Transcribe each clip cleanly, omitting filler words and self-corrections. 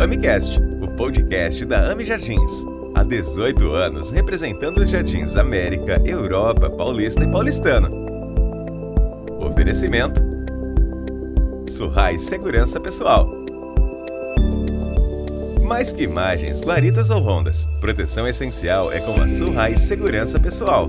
AmiCast, o podcast da Ami Jardins. Há 18 anos representando os Jardins América, Europa, Paulista e Paulistano. Oferecimento: Surrai Segurança Pessoal. Mais que imagens, guaritas ou rondas, proteção essencial é com a Surrai Segurança Pessoal.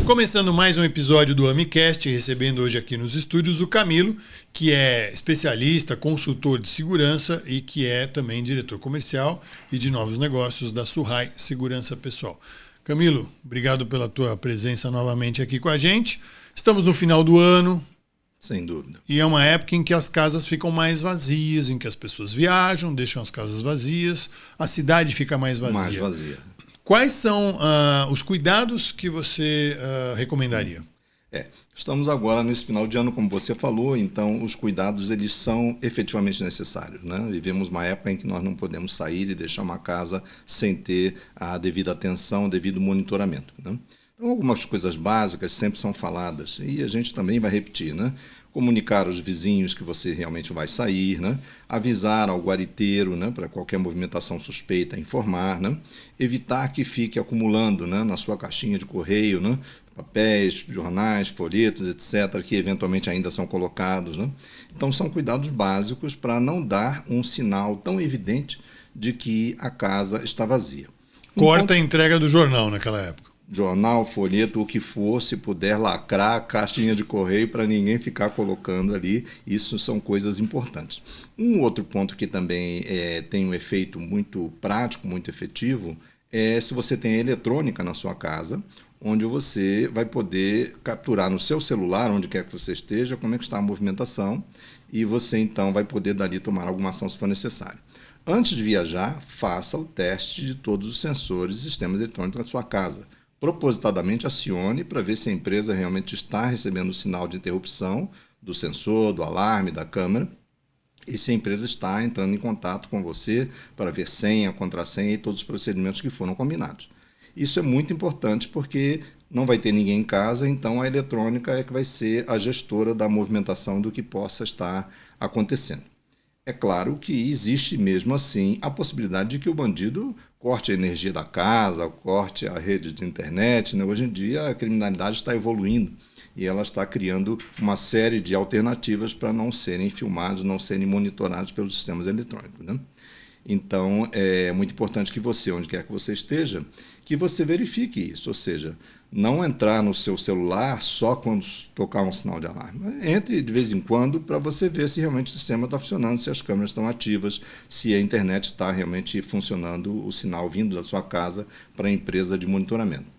Começando mais um episódio do AmiCast, recebendo hoje aqui nos estúdios o Camilo, que é especialista, consultor de segurança e que é também diretor comercial e de novos negócios da Surrai Segurança Pessoal. Camilo, obrigado pela tua presença novamente aqui com a gente. Estamos no final do ano. Sem dúvida. E é uma época em que as casas ficam mais vazias, em que as pessoas viajam, deixam as casas vazias, a cidade fica mais vazia. Mais vazia. Quais são os cuidados que você recomendaria? Estamos agora nesse final de ano, como você falou, então os cuidados eles são efetivamente necessários, né? Vivemos uma época em que nós não podemos sair e deixar uma casa sem ter a devida atenção, devido monitoramento, né? Então algumas coisas básicas sempre são faladas e a gente também vai repetir, né? Comunicar aos vizinhos que você realmente vai sair, né? Avisar ao guariteiro, né? Para qualquer movimentação suspeita, informar, né? Evitar que fique acumulando, né? Na sua caixinha de correio, né? Papéis, jornais, folhetos, etc., que eventualmente ainda são colocados, né? Então são cuidados básicos para não dar um sinal tão evidente de que a casa está vazia. Corta a entrega do jornal naquela época. Jornal, folheto, o que for, se puder lacrar a caixinha de correio para ninguém ficar colocando ali, isso são coisas importantes. Um outro ponto que também tem um efeito muito prático, muito efetivo, é se você tem eletrônica na sua casa, onde você vai poder capturar no seu celular, onde quer que você esteja, como é que está a movimentação, e você então vai poder dali tomar alguma ação se for necessário. Antes de viajar, faça o teste de todos os sensores e sistemas eletrônicos da sua casa. Propositadamente acione para ver se a empresa realmente está recebendo o sinal de interrupção do sensor, do alarme, da câmera, e se a empresa está entrando em contato com você para ver senha, contrassenha e todos os procedimentos que foram combinados. Isso é muito importante porque não vai ter ninguém em casa, então a eletrônica é que vai ser a gestora da movimentação do que possa estar acontecendo. É claro que existe mesmo assim a possibilidade de que o bandido corte a energia da casa, corte a rede de internet, né? Hoje em dia a criminalidade está evoluindo e ela está criando uma série de alternativas para não serem filmados, não serem monitorados pelos sistemas eletrônicos, né? Então é muito importante que você, onde quer que você esteja, que você verifique isso, ou seja, não entrar no seu celular só quando tocar um sinal de alarme. Entre de vez em quando para você ver se realmente o sistema está funcionando, se as câmeras estão ativas, se a internet está realmente funcionando, o sinal vindo da sua casa para a empresa de monitoramento.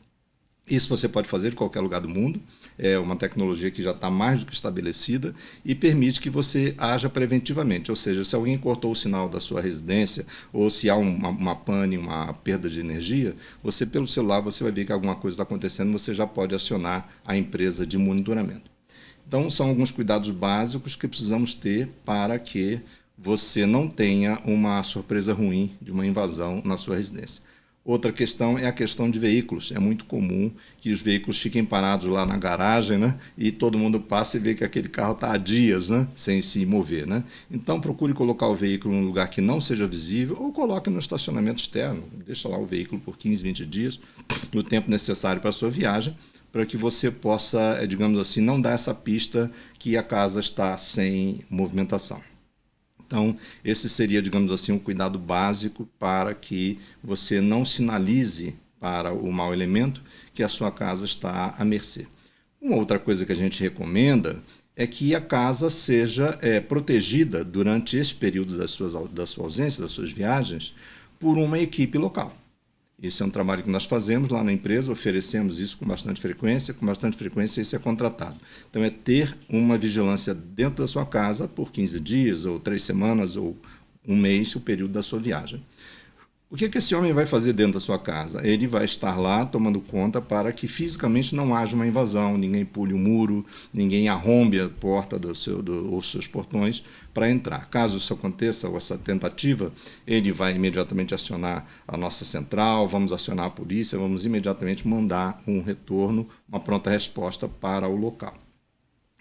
Isso você pode fazer de qualquer lugar do mundo, é uma tecnologia que já está mais do que estabelecida e permite que você haja preventivamente, ou seja, se alguém cortou o sinal da sua residência ou se há uma pane, uma perda de energia, você pelo celular você vai ver que alguma coisa está acontecendo, você já pode acionar a empresa de monitoramento. Então são alguns cuidados básicos que precisamos ter para que você não tenha uma surpresa ruim de uma invasão na sua residência. Outra questão é a questão de veículos. É muito comum que os veículos fiquem parados lá na garagem, né? E todo mundo passa e vê que aquele carro está há dias, né? Sem se mover, né? Então procure colocar o veículo num lugar que não seja visível ou coloque no estacionamento externo. Deixa lá o veículo por 15, 20 dias, no tempo necessário para a sua viagem, para que você possa, digamos assim, não dar essa pista que a casa está sem movimentação. Então, esse seria, digamos assim, um cuidado básico para que você não sinalize para o mau elemento que a sua casa está à mercê. Uma outra coisa que a gente recomenda é que a casa seja protegida durante esse período da sua ausência, das suas viagens, por uma equipe local. Esse é um trabalho que nós fazemos lá na empresa, oferecemos isso com bastante frequência isso é contratado. Então é ter uma vigilância dentro da sua casa por 15 dias, ou 3 semanas, ou um mês, o período da sua viagem. O que esse homem vai fazer dentro da sua casa? Ele vai estar lá tomando conta para que fisicamente não haja uma invasão, ninguém pule o muro, ninguém arrombe a porta ou os seus portões para entrar. Caso isso aconteça, ou essa tentativa, ele vai imediatamente acionar a nossa central, vamos acionar a polícia, vamos imediatamente mandar um retorno, uma pronta resposta para o local.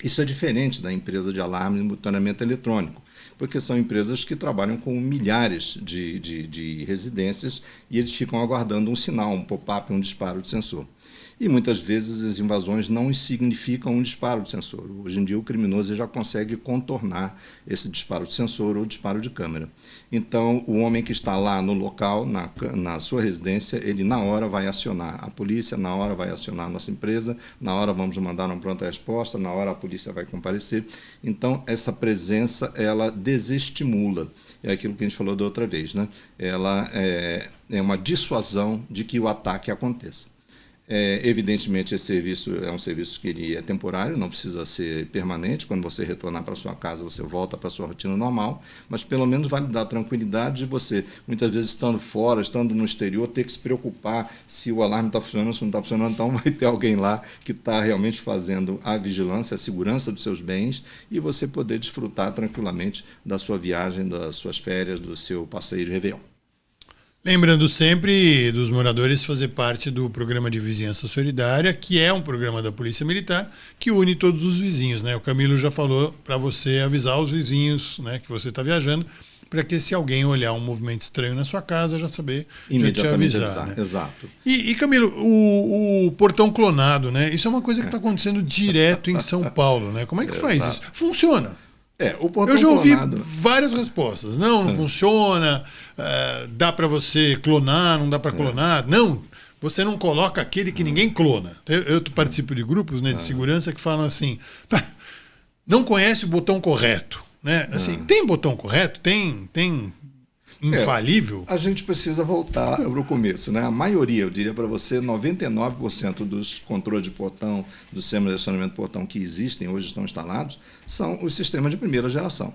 Isso é diferente da empresa de alarme e monitoramento eletrônico. porque são empresas que trabalham com milhares de residências e eles ficam aguardando um sinal, um pop-up, um disparo de sensor. E muitas vezes as invasões não significam um disparo de sensor. Hoje em dia o criminoso já consegue contornar esse disparo de sensor ou disparo de câmera. Então o homem que está lá no local, na sua residência, ele na hora vai acionar a polícia, na hora vai acionar a nossa empresa, na hora vamos mandar uma pronta resposta, na hora a polícia vai comparecer. Então essa presença ela desestimula. É aquilo que a gente falou da outra vez, né? Ela é uma dissuasão de que o ataque aconteça. Evidentemente, esse serviço é um serviço que ele é temporário, não precisa ser permanente. Quando você retornar para sua casa, você volta para a sua rotina normal, mas pelo menos vai lhe dar tranquilidade de você, muitas vezes estando fora, estando no exterior, ter que se preocupar se o alarme está funcionando, se não está funcionando. Então vai ter alguém lá que está realmente fazendo a vigilância, a segurança dos seus bens, e você poder desfrutar tranquilamente da sua viagem, das suas férias, do seu passeio de Réveillon. Lembrando sempre dos moradores fazer parte do programa de vizinhança solidária, que é um programa da Polícia Militar que une todos os vizinhos, né? O Camilo já falou para você avisar os vizinhos, né, que você está viajando, para que se alguém olhar um movimento estranho na sua casa, já saber, já te avisar. Né? Exato. E Camilo, o portão clonado, né? Isso é uma coisa que está acontecendo direto em São Paulo, né? Como é que faz isso? Funciona. O portão eu já ouvi clonado. Várias respostas. Não funciona, dá para você clonar, não dá para clonar. Não, você não coloca aquele que ninguém clona. Eu participo de grupos, né, de segurança que falam assim, não conhece o botão correto. Né? Assim, tem botão correto? Tem infalível? A gente precisa voltar para o começo, né? A maioria, eu diria para você, 99% dos controles de portão, dos sistemas de acionamento de portão que existem, hoje estão instalados, são os sistemas de primeira geração.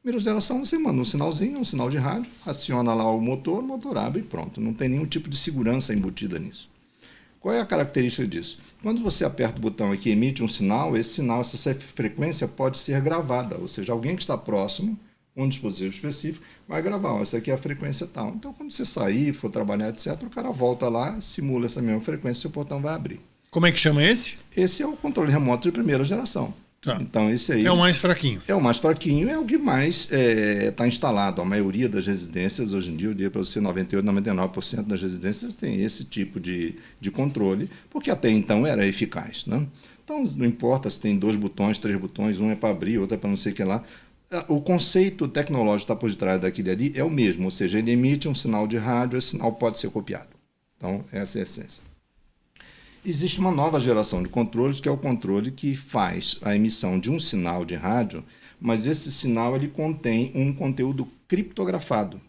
Primeira geração, você manda um sinalzinho, um sinal de rádio, aciona lá o motor abre e pronto. Não tem nenhum tipo de segurança embutida nisso. Qual é a característica disso? Quando você aperta o botão e que emite um sinal, essa frequência pode ser gravada, ou seja, alguém que está próximo, um dispositivo específico, vai gravar, essa aqui é a frequência tal. Então, quando você sair, for trabalhar, etc., o cara volta lá, simula essa mesma frequência e o portão vai abrir. Como é que chama esse? Esse é o controle remoto de primeira geração. Tá. Então, esse aí... É o mais fraquinho. É o mais fraquinho, é o que mais está instalado. A maioria das residências, hoje em dia, eu diria para você, 98%, 99% das residências tem esse tipo de controle, porque até então era eficaz. Né? Então, não importa se tem 2 botões, 3 botões, um é para abrir, outro é para não sei o que lá. O conceito tecnológico que está por detrás daquele ali é o mesmo, ou seja, ele emite um sinal de rádio, esse sinal pode ser copiado. Então, essa é a essência. Existe uma nova geração de controles, que é o controle que faz a emissão de um sinal de rádio, mas esse sinal ele contém um conteúdo criptografado.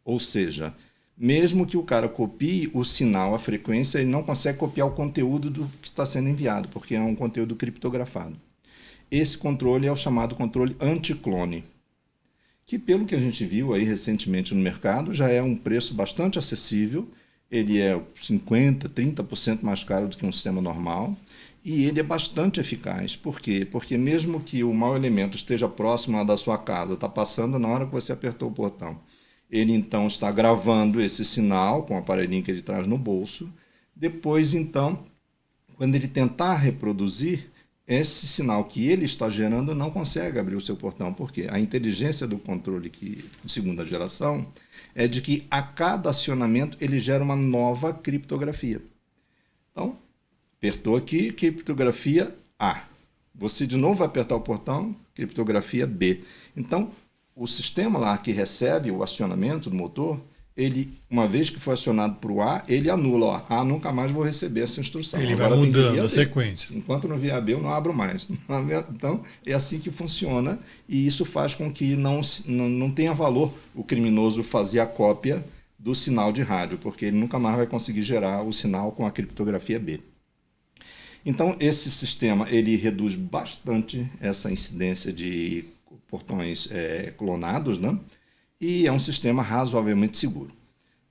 Ou seja, mesmo que o cara copie o sinal, a frequência, ele não consegue copiar o conteúdo do que está sendo enviado, porque é um conteúdo criptografado. Esse controle é o chamado controle anticlone, que pelo que a gente viu aí recentemente no mercado, já é um preço bastante acessível. Ele é 50%, 30% mais caro do que um sistema normal e ele é bastante eficaz. Por quê? Porque mesmo que o mau elemento esteja próximo da sua casa, está passando na hora que você apertou o portão, ele então está gravando esse sinal com o aparelhinho que ele traz no bolso. Depois, então, quando ele tentar reproduzir, esse sinal que ele está gerando não consegue abrir o seu portão. Por quê? A inteligência do controle de segunda geração é de que a cada acionamento ele gera uma nova criptografia. Então, apertou aqui, criptografia A. Você de novo vai apertar o portão, criptografia B. Então, o sistema lá que recebe o acionamento do motor, ele, uma vez que foi acionado para o A, ele anula. Ó, nunca mais vou receber essa instrução. Ele Agora vai mudando a B. sequência. Enquanto não vier a B, eu não abro mais. Então, é assim que funciona e isso faz com que não tenha valor o criminoso fazer a cópia do sinal de rádio, porque ele nunca mais vai conseguir gerar o sinal com a criptografia B. Então, esse sistema ele reduz bastante essa incidência de portões clonados, né? E é um sistema razoavelmente seguro.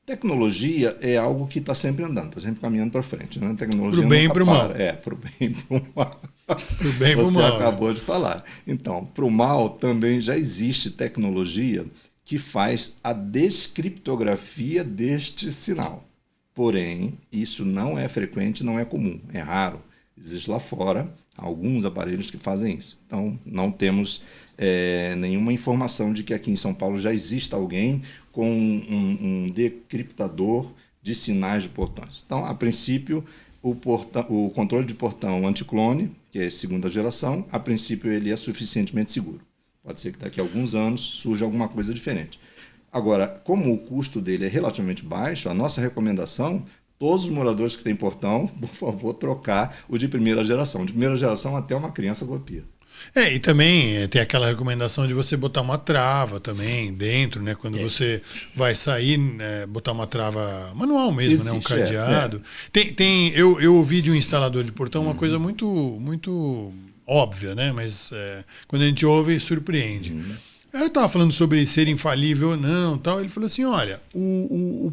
Tecnologia é algo que está sempre andando, está sempre caminhando para frente. Né? Tecnologia para o bem e para o mal. Para o bem e para o mal. Para o bem e para o mal. Você acabou de falar. Então, para o mal também já existe tecnologia que faz a descriptografia deste sinal. Porém, isso não é frequente, não é comum, é raro. Existe lá fora alguns aparelhos que fazem isso. Então, não temos nenhuma informação de que aqui em São Paulo já exista alguém com um decriptador de sinais de portões. Então, a princípio, o controle de portão anticlone, que é segunda geração, a princípio ele é suficientemente seguro. Pode ser que daqui a alguns anos surja alguma coisa diferente. Agora, como o custo dele é relativamente baixo, a nossa recomendação, todos os moradores que têm portão, por favor, trocar o de primeira geração. De primeira geração até uma criança copia. E também tem aquela recomendação de você botar uma trava também dentro, né? Quando você vai sair, botar uma trava manual mesmo, existe, né? Um cadeado. Eu ouvi de um instalador de portão uma coisa muito, muito óbvia, né? Mas quando a gente ouve, surpreende. Eu estava falando sobre ser infalível ou não, tal. Ele falou assim, olha, o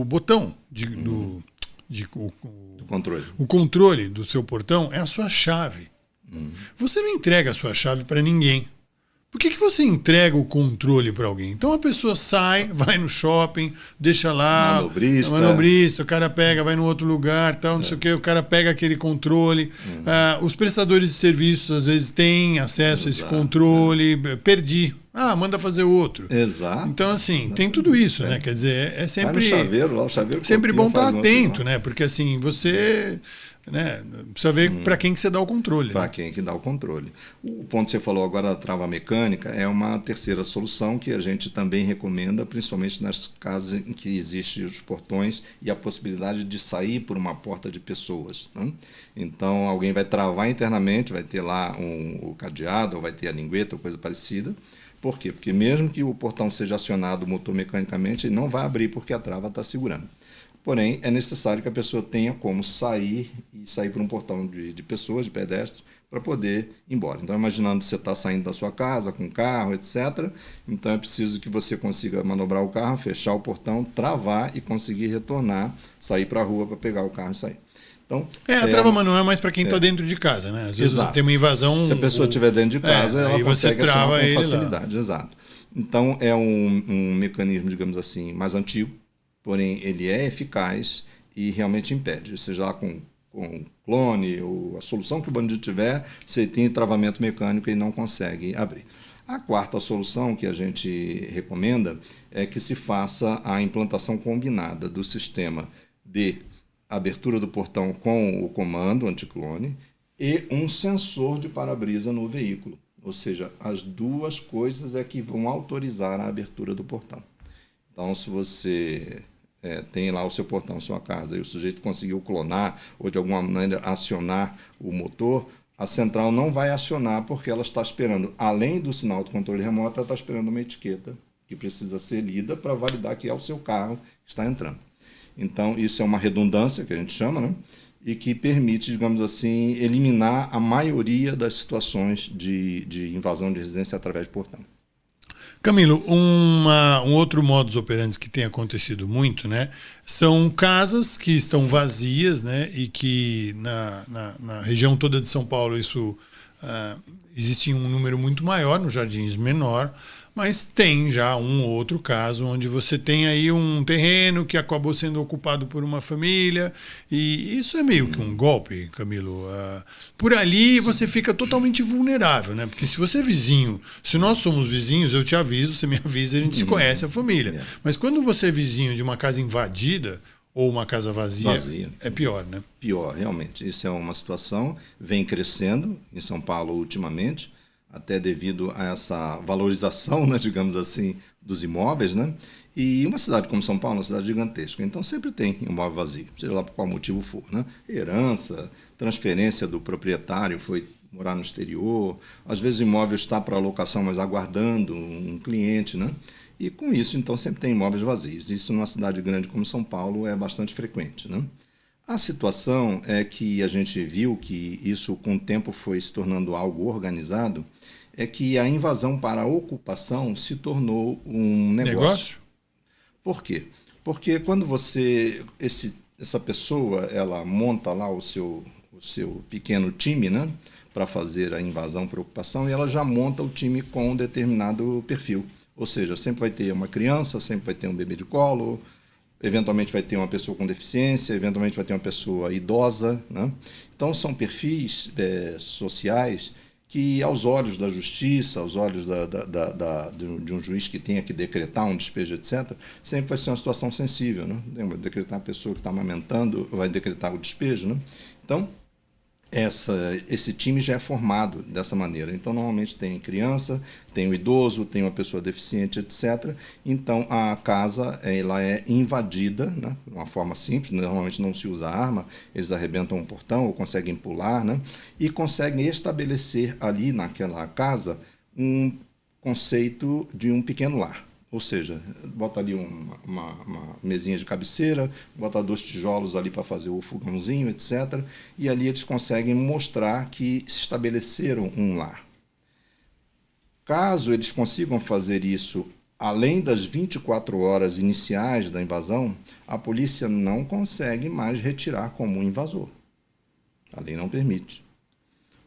botão do controle. O controle do seu portão é a sua chave. Você não entrega a sua chave para ninguém. Por que você entrega o controle para alguém? Então a pessoa sai, vai no shopping, deixa lá, manobrista, o cara pega, vai no outro lugar, tal, não sei o que, o cara pega aquele controle. Os prestadores de serviços às vezes têm acesso a esse controle, perdi. Manda fazer outro. Exato. Então, assim, tem tudo isso, né? Quer dizer, é sempre. Vai no chaveiro, lá o chaveiro sempre bom estar atento, né? Porque assim, você. Né, precisa ver para quem que você dá o controle. Para quem que dá o controle. O ponto que você falou agora da trava mecânica é uma terceira solução que a gente também recomenda, principalmente nas casas em que existem os portões e a possibilidade de sair por uma porta de pessoas. Né? Então, alguém vai travar internamente, vai ter lá o cadeado, ou vai ter a lingueta, ou coisa parecida. Por quê? Porque mesmo que o portão seja acionado motor-mecanicamente, ele não vai abrir porque a trava está segurando. Porém, é necessário que a pessoa tenha como sair por um portão de pessoas, de pedestres, para poder ir embora. Então, imaginando que você está saindo da sua casa com carro, etc. Então, é preciso que você consiga manobrar o carro, fechar o portão, travar e conseguir retornar, sair para a rua para pegar o carro e sair. Então, a trava manual é mais para quem está dentro de casa, né? Às vezes você tem uma invasão. Se a pessoa estiver dentro de casa, ela consegue acionar com facilidade. Exato. Então, é um mecanismo, digamos assim, mais antigo, porém ele é eficaz e realmente impede. Seja lá com clone ou a solução que o bandido tiver, você tem travamento mecânico e não consegue abrir. A quarta solução que a gente recomenda é que se faça a implantação combinada do sistema de abertura do portão com o comando anticlone e um sensor de para-brisa no veículo. Ou seja, as duas coisas é que vão autorizar a abertura do portão. Então, se você tem lá o seu portão, sua casa, e o sujeito conseguiu clonar ou de alguma maneira acionar o motor, a central não vai acionar porque ela está esperando, além do sinal de controle remoto, ela está esperando uma etiqueta que precisa ser lida para validar que é o seu carro que está entrando. Então, isso é uma redundância, que a gente chama, né? E que permite, digamos assim, eliminar a maioria das situações de invasão de residência através de portão. Camilo, um outro modus operandi que tem acontecido muito, né, são casas que estão vazias, né, e que na região toda de São Paulo isso existe um número muito maior, nos Jardins menor, mas tem já um ou outro caso onde você tem aí um terreno que acabou sendo ocupado por uma família e isso é meio que um golpe, Camilo. Por ali você fica totalmente vulnerável, né? Porque se você é vizinho, se nós somos vizinhos, eu te aviso, você me avisa, a gente se conhece a família. Mas quando você é vizinho de uma casa invadida ou uma casa vazia, é pior, né? Pior, realmente. Isso é uma situação, vem crescendo em São Paulo ultimamente, até devido a essa valorização, né, digamos assim, dos imóveis, né? E uma cidade como São Paulo é uma cidade gigantesca, então sempre tem imóvel vazio, seja lá por qual motivo for, né? Herança, transferência do proprietário, foi morar no exterior, às vezes o imóvel está para alocação, mas aguardando um cliente, né? E com isso, então, sempre tem imóveis vazios. Isso numa cidade grande como São Paulo é bastante frequente, né? A situação é que a gente viu que isso com o tempo foi se tornando algo organizado, é que a invasão para a ocupação se tornou um negócio. Por quê? Porque quando essa pessoa ela monta lá o seu pequeno time, né, para fazer a invasão para a ocupação, e ela já monta o time com um determinado perfil. Ou seja, sempre vai ter uma criança, sempre vai ter um bebê de colo, eventualmente vai ter uma pessoa com deficiência, eventualmente vai ter uma pessoa idosa, né? Então, são perfis sociais que, aos olhos da justiça, aos olhos de um juiz que tenha que decretar um despejo, etc., sempre vai ser uma situação sensível, né? Vai decretar a pessoa que está amamentando, vai decretar o despejo, né? Então, esse time já é formado dessa maneira. Então, normalmente tem criança, tem o idoso, tem uma pessoa deficiente, etc. Então, a casa ela é invadida, né, de uma forma simples, normalmente não se usa arma, eles arrebentam um portão ou conseguem pular, né, e conseguem estabelecer ali naquela casa um conceito de um pequeno lar. Ou seja, bota ali uma mesinha de cabeceira, bota 2 tijolos ali para fazer o fogãozinho, etc. E ali eles conseguem mostrar que se estabeleceram um lar. Caso eles consigam fazer isso além das 24 horas iniciais da invasão, a polícia não consegue mais retirar como um invasor. A lei não permite.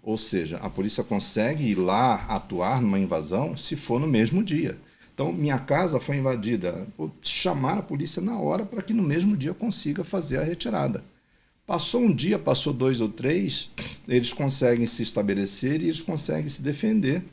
Ou seja, a polícia consegue ir lá atuar numa invasão se for no mesmo dia. Então, minha casa foi invadida. Vou chamar a polícia na hora para que no mesmo dia consiga fazer a retirada. Passou um dia, passou 2 ou 3, eles conseguem se estabelecer e eles conseguem se defender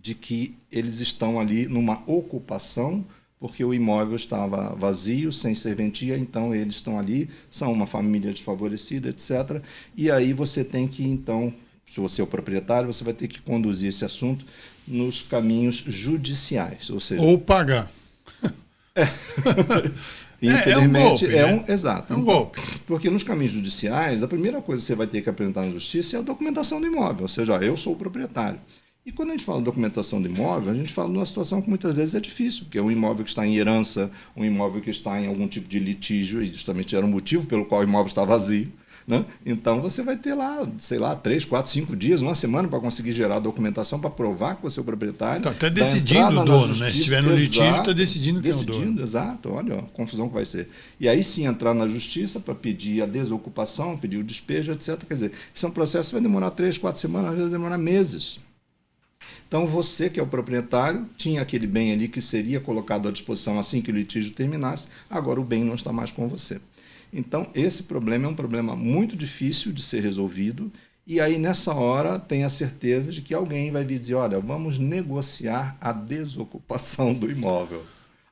de que eles estão ali numa ocupação, porque o imóvel estava vazio, sem serventia, então eles estão ali, são uma família desfavorecida, etc. E aí você tem que, então, se você é o proprietário, você vai ter que conduzir esse assunto nos caminhos judiciais, ou seja... Ou pagar. Infelizmente, exato. É um golpe. Porque nos caminhos judiciais, a primeira coisa que você vai ter que apresentar na justiça é a documentação do imóvel, ou seja, eu sou o proprietário. E quando a gente fala de documentação do imóvel, a gente fala de uma situação que muitas vezes é difícil, porque é um imóvel que está em herança, um imóvel que está em algum tipo de litígio, e justamente era o motivo pelo qual o imóvel está vazio. Né? Então, você vai ter lá, 3, 4, 5 dias, uma semana para conseguir gerar a documentação para provar que você é o proprietário. Está até decidindo o dono, né? Se estiver no litígio, está decidindo quem é o dono. Exato, olha a confusão que vai ser. E aí sim entrar na justiça para pedir a desocupação, pedir o despejo, etc. Quer dizer, isso é um processo que vai demorar 3, 4 semanas, às vezes vai demorar meses. Então, você que é o proprietário, tinha aquele bem ali que seria colocado à disposição assim que o litígio terminasse, agora o bem não está mais com você. Então, esse problema é um problema muito difícil de ser resolvido, e aí, nessa hora, tem a certeza de que alguém vai vir dizer, olha, vamos negociar a desocupação do imóvel.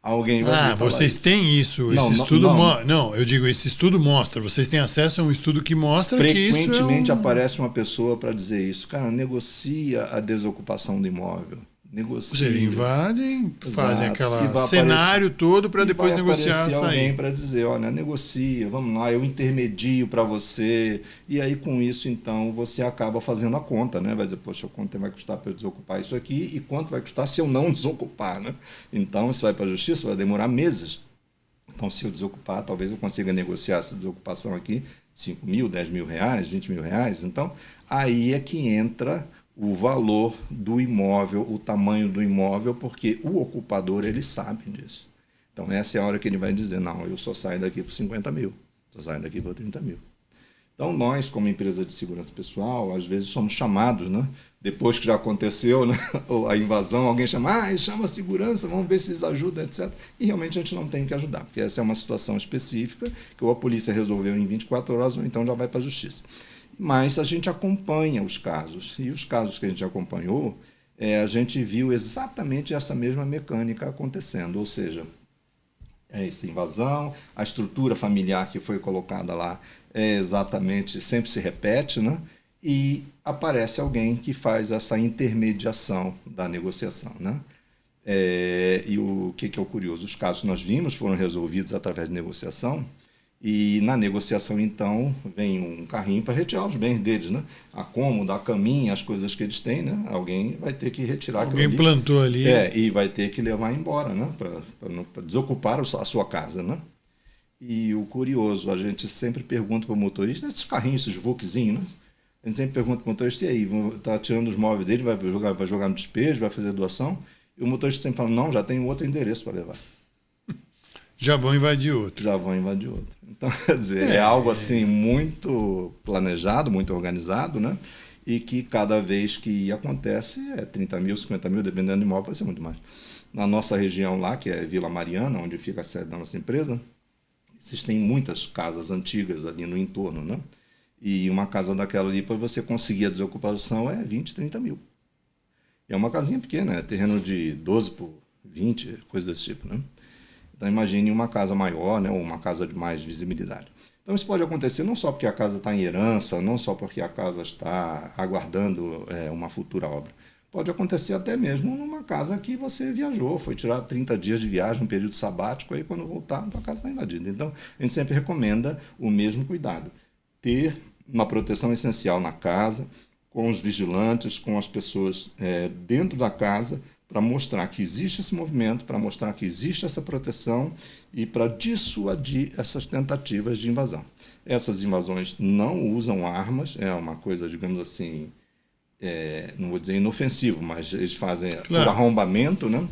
Alguém vai vocês isso. Têm isso, esse estudo... Não, eu digo, esse estudo mostra, vocês têm acesso a um estudo que mostra que isso é frequentemente aparece uma pessoa para dizer isso. Cara, negocia a desocupação do imóvel. Negocia. Vocês invadem, fazem aquele cenário todo para depois negociar, sair. Alguém para dizer, olha, negocia, vamos lá, eu intermedio para você. E aí, com isso, então, você acaba fazendo a conta, né? Vai dizer, poxa, quanto vai custar para eu desocupar isso aqui e quanto vai custar se eu não desocupar, né? Então, isso vai para a justiça, vai demorar meses. Então, se eu desocupar, talvez eu consiga negociar essa desocupação aqui, 5 mil, 10 mil reais, 20 mil reais. Então, aí é que entra o valor do imóvel, o tamanho do imóvel, porque o ocupador, ele sabe disso. Então, essa é a hora que ele vai dizer, não, eu só saio daqui por 50 mil, só saio daqui por 30 mil. Então, nós, como empresa de segurança pessoal, às vezes somos chamados, né? Depois que já aconteceu, né, a invasão, alguém chama, chama a segurança, vamos ver se eles ajudam, etc. E realmente a gente não tem que ajudar, porque essa é uma situação específica que ou a polícia resolveu em 24 horas ou então já vai para a justiça. Mas a gente acompanha os casos, e os casos que a gente acompanhou, a gente viu exatamente essa mesma mecânica acontecendo, ou seja, essa invasão, a estrutura familiar que foi colocada lá exatamente, sempre se repete, né? E aparece alguém que faz essa intermediação da negociação, né? E o que é o curioso? Os casos que nós vimos foram resolvidos através de negociação, e na negociação, então, vem um carrinho para retirar os bens deles, né? A cômoda, a caminha, as coisas que eles têm, né? Alguém vai ter que retirar aquilo ali. Alguém plantou ali. E vai ter que levar embora, né? Para desocupar a sua casa, né? E o curioso, a gente sempre pergunta para o motorista, esses carrinhos, esses Volkzinhos, né? A gente sempre pergunta para o motorista, e aí, está tirando os móveis dele, vai jogar no despejo, vai fazer doação? E o motorista sempre fala, não, já tem outro endereço para levar. Já vão invadir outro. Então, quer dizer, é algo assim muito planejado, muito organizado, né? E que cada vez que acontece, 30 mil, 50 mil, dependendo do imóvel, pode ser muito mais. Na nossa região lá, que é Vila Mariana, onde fica a sede da nossa empresa, existem muitas casas antigas ali no entorno, né? E uma casa daquela ali, para você conseguir a desocupação, é 20, 30 mil. É uma casinha pequena, é terreno de 12 por 20, coisa desse tipo, né? Então imagine uma casa maior, né? Ou uma casa de mais visibilidade. Então isso pode acontecer não só porque a casa está em herança, não só porque a casa está aguardando uma futura obra. Pode acontecer até mesmo numa casa que você viajou, foi tirar 30 dias de viagem, um período sabático, aí quando voltar, a tua casa está invadida. Então a gente sempre recomenda o mesmo cuidado. Ter uma proteção essencial na casa, com os vigilantes, com as pessoas dentro da casa, para mostrar que existe esse movimento, para mostrar que existe essa proteção e para dissuadir essas tentativas de invasão. Essas invasões não usam armas, é uma coisa, digamos assim, não vou dizer inofensivo, mas eles fazem o arrombamento, né?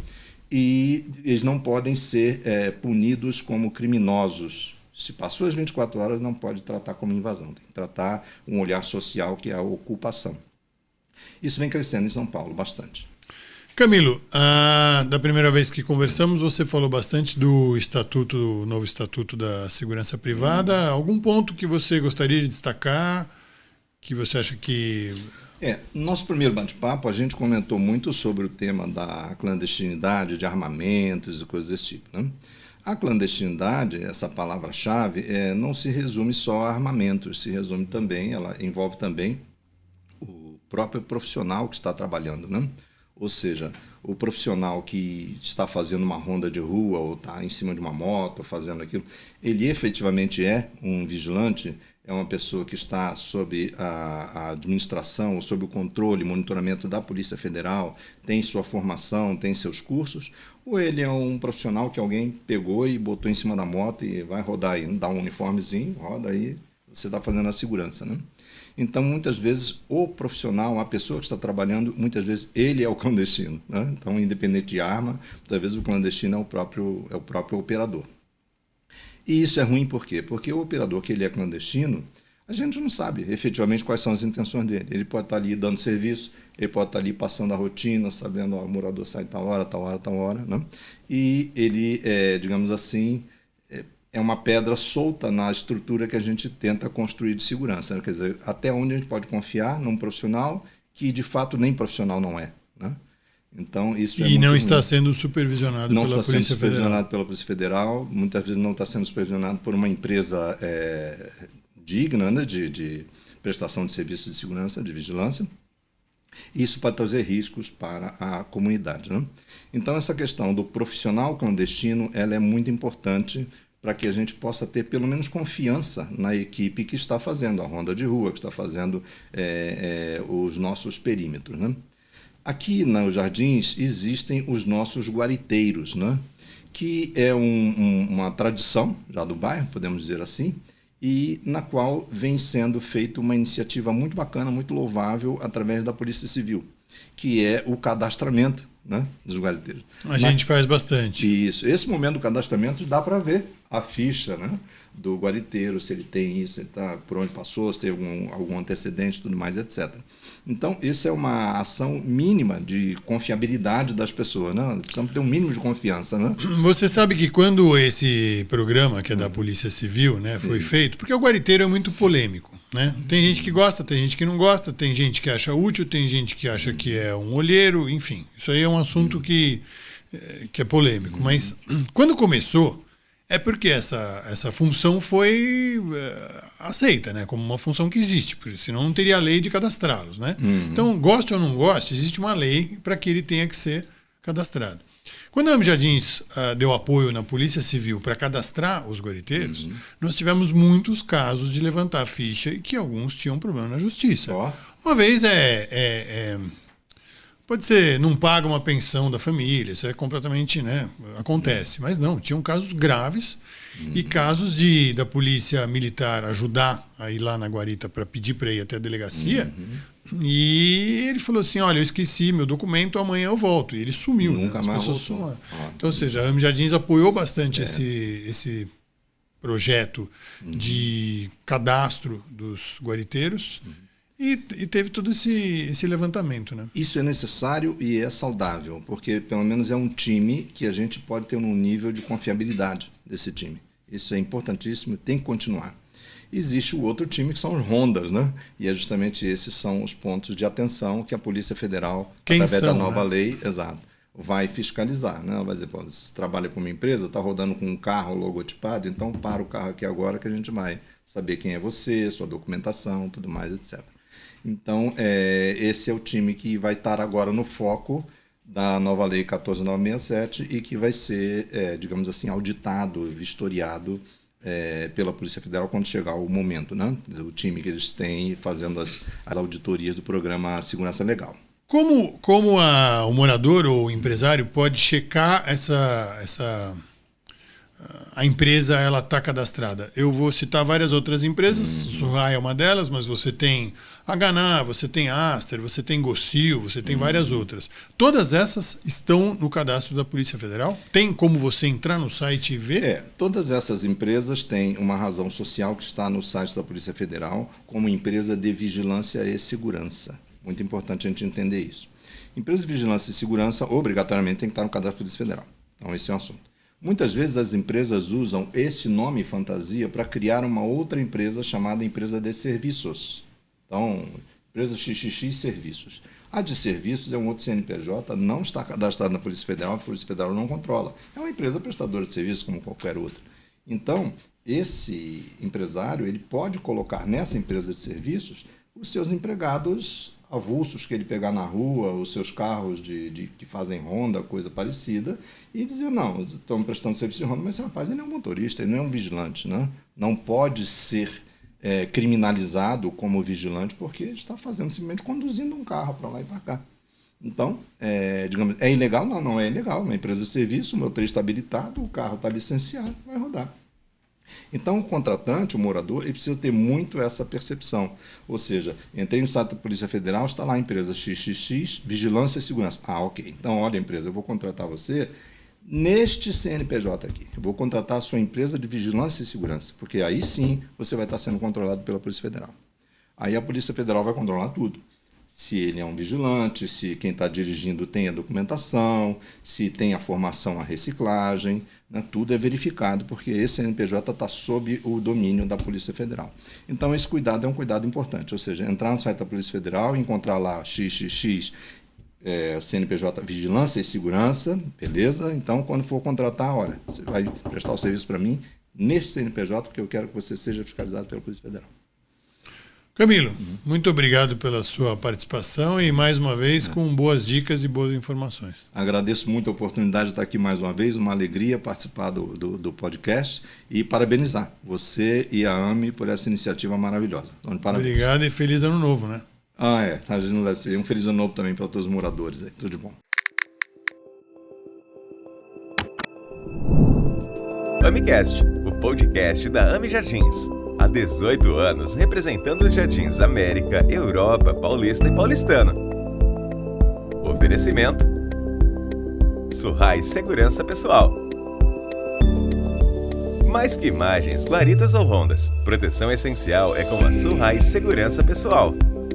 E eles não podem ser punidos como criminosos. Se passou as 24 horas, não pode tratar como invasão, tem que tratar um olhar social, que é a ocupação. Isso vem crescendo em São Paulo bastante. Camilo, da primeira vez que conversamos, você falou bastante do novo Estatuto da Segurança Privada. Algum ponto que você gostaria de destacar, que você acha que... No nosso primeiro bate-papo, a gente comentou muito sobre o tema da clandestinidade, de armamentos e coisas desse tipo, né? A clandestinidade, essa palavra-chave, não se resume só a armamentos, se resume também, ela envolve também o próprio profissional que está trabalhando, né? Ou seja, o profissional que está fazendo uma ronda de rua ou está em cima de uma moto, fazendo aquilo, ele efetivamente é um vigilante, é uma pessoa que está sob a administração, sob o controle, monitoramento da Polícia Federal, tem sua formação, tem seus cursos, ou ele é um profissional que alguém pegou e botou em cima da moto e vai rodar aí, dá um uniformezinho, roda aí, você está fazendo a segurança, né? Então, muitas vezes, o profissional, a pessoa que está trabalhando, muitas vezes ele é o clandestino, né? Então, independente de arma, muitas vezes o clandestino é o próprio operador. E isso é ruim por quê? Porque o operador que ele é clandestino, a gente não sabe efetivamente quais são as intenções dele. Ele pode estar ali dando serviço, ele pode estar ali passando a rotina, sabendo, o morador sai tal hora, né? E ele, digamos assim, é uma pedra solta na estrutura que a gente tenta construir de segurança, né? Quer dizer, até onde a gente pode confiar num profissional que, de fato, nem profissional não é, né? Então, isso e não está sendo supervisionado pela Polícia Federal. Não está sendo supervisionado pela Polícia Federal, muitas vezes não está sendo supervisionado por uma empresa digna, né, de prestação de serviços de segurança, de vigilância. Isso pode trazer riscos para a comunidade, né? Então, essa questão do profissional clandestino, ela é muito importante para que a gente possa ter pelo menos confiança na equipe que está fazendo a ronda de rua, que está fazendo os nossos perímetros, né? Aqui nos Jardins existem os nossos guariteiros, né? Que é uma tradição já do bairro, podemos dizer assim, e na qual vem sendo feita uma iniciativa muito bacana, muito louvável, através da Polícia Civil, que é o cadastramento, né, dos guariteiros. A gente faz bastante. Isso. Esse momento do cadastramento dá para ver a ficha, né, do guariteiro, se ele tem isso, se ele tá, por onde passou, se tem algum antecedente, tudo mais, etc. Então, isso é uma ação mínima de confiabilidade das pessoas, né? Precisamos ter um mínimo de confiança, né? Você sabe que quando esse programa, que é da Polícia Civil, né, foi feito, porque o guariteiro é muito polêmico, né? Tem gente que gosta, tem gente que não gosta, tem gente que acha útil, tem gente que acha que é um olheiro, enfim. Isso aí é um assunto que é polêmico. Mas quando começou, é porque essa função foi aceita, né, como uma função que existe, porque senão não teria a lei de cadastrá-los, né? Então, goste ou não goste, existe uma lei para que ele tenha que ser cadastrado. Quando a AMI Jardins deu apoio na Polícia Civil para cadastrar os guariteiros, nós tivemos muitos casos de levantar a ficha e que alguns tinham problema na justiça. Uma vez pode ser, não paga uma pensão da família, isso é completamente, né, acontece. Mas não, tinham casos graves e casos da polícia militar ajudar a ir lá na guarita para pedir para ir até a delegacia. E ele falou assim, olha, eu esqueci meu documento, amanhã eu volto. E ele sumiu. Nunca né? mais voltou. Então, ou seja, a AMI Jardins apoiou bastante esse projeto de cadastro dos guariteiros. E teve todo esse levantamento, né? Isso é necessário e é saudável, porque pelo menos é um time que a gente pode ter um nível de confiabilidade desse time. Isso é importantíssimo, tem que continuar. Existe o outro time que são os rondas, né? E é justamente esses são os pontos de atenção que a Polícia Federal, através da nova lei, exato, vai fiscalizar, né? Vai dizer, pô, você trabalha com uma empresa, está rodando com um carro logotipado, então para o carro aqui agora que a gente vai saber quem é você, sua documentação, tudo mais, etc. Então, esse é o time que vai estar agora no foco da nova lei 14.967 e que vai ser, digamos assim, auditado, vistoriado pela Polícia Federal quando chegar o momento, né? O time que eles têm fazendo as auditorias do programa Segurança Legal. Como o morador ou o empresário pode checar a empresa ela está cadastrada? Eu vou citar várias outras empresas, Surrai é uma delas, mas você tem Hana, você tem Aster, você tem Gocil, você tem várias outras. Todas essas estão no cadastro da Polícia Federal? Tem como você entrar no site e ver? Todas essas empresas têm uma razão social que está no site da Polícia Federal como empresa de vigilância e segurança. Muito importante a gente entender isso. Empresa de vigilância e segurança, obrigatoriamente, tem que estar no cadastro da Polícia Federal. Então, esse é um assunto. Muitas vezes as empresas usam esse nome fantasia para criar uma outra empresa chamada empresa de serviços. Então, empresa XXX Serviços. A de serviços é um outro CNPJ, não está cadastrado na Polícia Federal, a Polícia Federal não controla. É uma empresa prestadora de serviços como qualquer outra. Então, esse empresário ele pode colocar nessa empresa de serviços os seus empregados avulsos que ele pegar na rua, os seus carros que fazem ronda, coisa parecida, e dizer, não, estão prestando serviço de ronda, mas esse rapaz ele é um motorista, ele não é um vigilante, né? Não pode ser criminalizado como vigilante porque ele está fazendo simplesmente conduzindo um carro para lá e para cá. Então, digamos, é ilegal? Não é ilegal. Uma empresa de serviço, o motorista habilitado, o carro está licenciado, vai rodar. Então, o contratante, o morador, ele precisa ter muito essa percepção. Ou seja, entrei no site da Polícia Federal, está lá a empresa XXX, Vigilância e Segurança. Ok. Então, olha, empresa, eu vou contratar você neste CNPJ aqui. Eu vou contratar a sua empresa de Vigilância e Segurança, porque aí sim você vai estar sendo controlado pela Polícia Federal. Aí a Polícia Federal vai controlar tudo. Se ele é um vigilante, se quem está dirigindo tem a documentação, se tem a formação, a reciclagem, né? Tudo é verificado, porque esse CNPJ está sob o domínio da Polícia Federal. Então, esse cuidado é um cuidado importante, ou seja, entrar no site da Polícia Federal, encontrar lá XXX, CNPJ Vigilância e Segurança, beleza? Então, quando for contratar, olha, você vai prestar o serviço para mim neste CNPJ, porque eu quero que você seja fiscalizado pela Polícia Federal. Camilo, muito obrigado pela sua participação e mais uma vez com boas dicas e boas informações. Agradeço muito a oportunidade de estar aqui mais uma vez, uma alegria participar do podcast e parabenizar você e a AME por essa iniciativa maravilhosa. Então, parabéns. Obrigado e feliz ano novo, né? A gente não deve ser. Um feliz ano novo também para todos os moradores. Tudo de bom. AmiCast, o podcast da AME Jardins. Há 18 anos representando os Jardins América, Europa, Paulista e Paulistano. Oferecimento: Surrai Segurança Pessoal. Mais que imagens, guaritas ou rondas, proteção essencial é com a Surrai Segurança Pessoal.